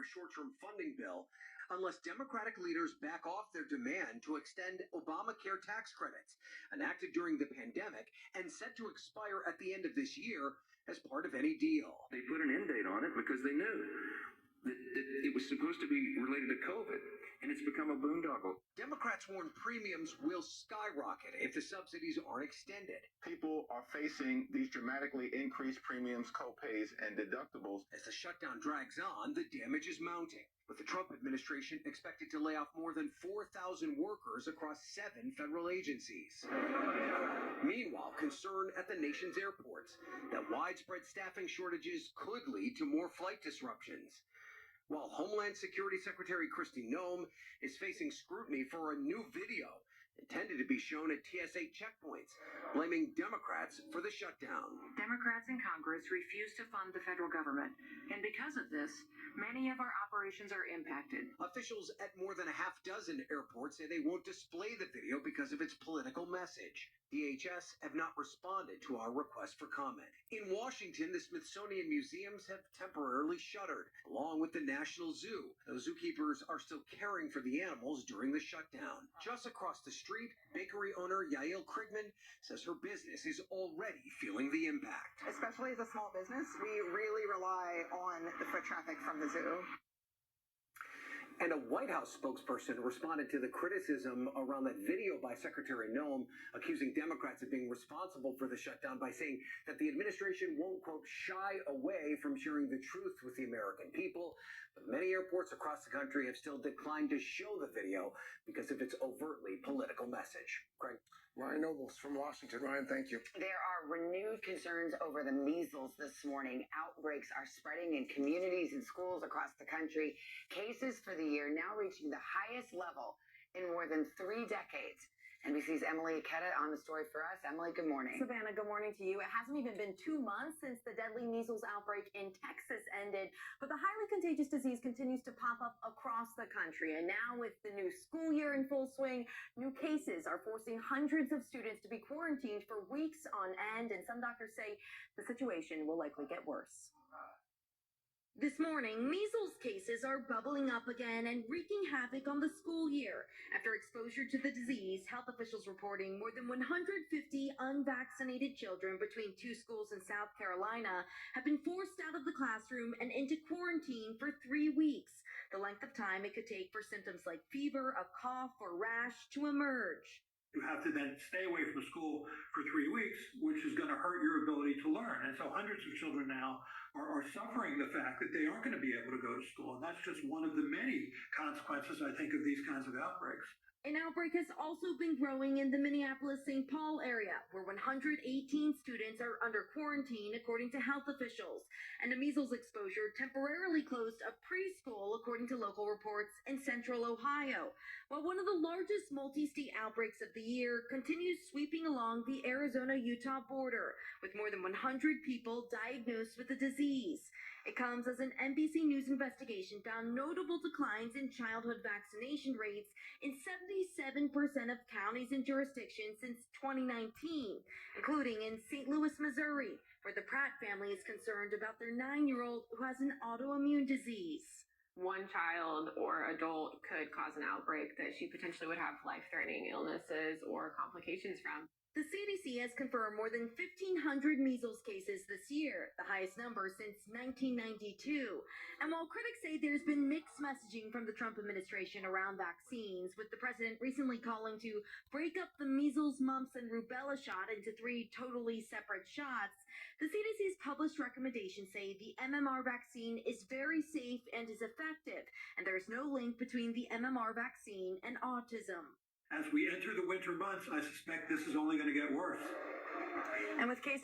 a short-term funding bill unless Democratic leaders back off their demand to extend Obamacare tax credits, enacted during the pandemic and set to expire at the end of this year as part of any deal. They put an end date on it because they knew that it was supposed to be related to COVID, and it's become a boondoggle. Democrats warn premiums will skyrocket if the subsidies aren't extended. People are facing these dramatically increased premiums, copays, and deductibles. As the shutdown drags on, the damage is mounting, with the Trump administration expected to lay off more than 4,000 workers across 7 federal agencies. Meanwhile, concern at the nation's airports that widespread staffing shortages could lead to more flight disruptions. While Homeland Security Secretary Kristi Noem is facing scrutiny for a new video intended to be shown at TSA checkpoints, blaming Democrats for the shutdown. Democrats in Congress refuse to fund the federal government, and because of this, many of our operations are impacted. Officials at more than a half dozen airports say they won't display the video because of its political message. DHS have not responded to our request for comment. In Washington, the Smithsonian museums have temporarily shuttered, along with the National Zoo. Those zookeepers are still caring for the animals during the shutdown. Just across the street, bakery owner Yael Krigman says her business is already feeling the impact. Especially as a small business, we really rely on the foot traffic from the zoo. And a White House spokesperson responded to the criticism around that video by Secretary Noem, accusing Democrats of being responsible for the shutdown by saying that the administration won't, quote, shy away from sharing the truth with the American people. But many airports across the country have still declined to show the video because of its overtly political message. Craig? Ryan Nobles from Washington. Ryan, thank you. There are renewed concerns over the measles this morning. Outbreaks are spreading in communities and schools across the country. Cases for the year now reaching the highest level in more than 3 decades. NBC's Emily Ikeda on the story for us. Emily, good morning. Savannah, good morning to you. It hasn't even been 2 months since the deadly measles outbreak in Texas ended, but the highly contagious disease continues to pop up across the country. And now with the new school year in full swing, new cases are forcing hundreds of students to be quarantined for weeks on end, and some doctors say the situation will likely get worse. This morning, measles cases are bubbling up again and wreaking havoc on the school year. After exposure to the disease, health officials reporting more than 150 unvaccinated children between 2 schools in South Carolina have been forced out of the classroom and into quarantine for 3 weeks, the length of time it could take for symptoms like fever, a cough, or rash to emerge. You have to then stay away from school for 3 weeks, which is going to hurt your ability to learn. And so hundreds of children now are suffering the fact that they aren't going to be able to go to school. And that's just one of the many consequences, I think, of these kinds of outbreaks. An outbreak has also been growing in the Minneapolis-St. Paul area, where 118 students are under quarantine, according to health officials. And a measles exposure temporarily closed a preschool, according to local reports in central Ohio. While one of the largest multi-state outbreaks of the year continues sweeping along the Arizona-Utah border, with more than 100 people diagnosed with the disease. It comes as an NBC News investigation found notable declines in childhood vaccination rates in 77% of counties and jurisdictions since 2019, including in St. Louis, Missouri, where the Pratt family is concerned about their 9-year-old who has an autoimmune disease. One child or adult could cause an outbreak that she potentially would have life-threatening illnesses or complications from. The CDC has confirmed more than 1,500 measles cases this year, the highest number since 1992. And while critics say there's been mixed messaging from the Trump administration around vaccines, with the president recently calling to break up the measles, mumps, and rubella shot into 3 totally separate shots, the CDC's published recommendations say the MMR vaccine is very safe and is effective, and there's no link between the MMR vaccine and autism. As we enter the winter months, I suspect this is only going to get worse. And with cases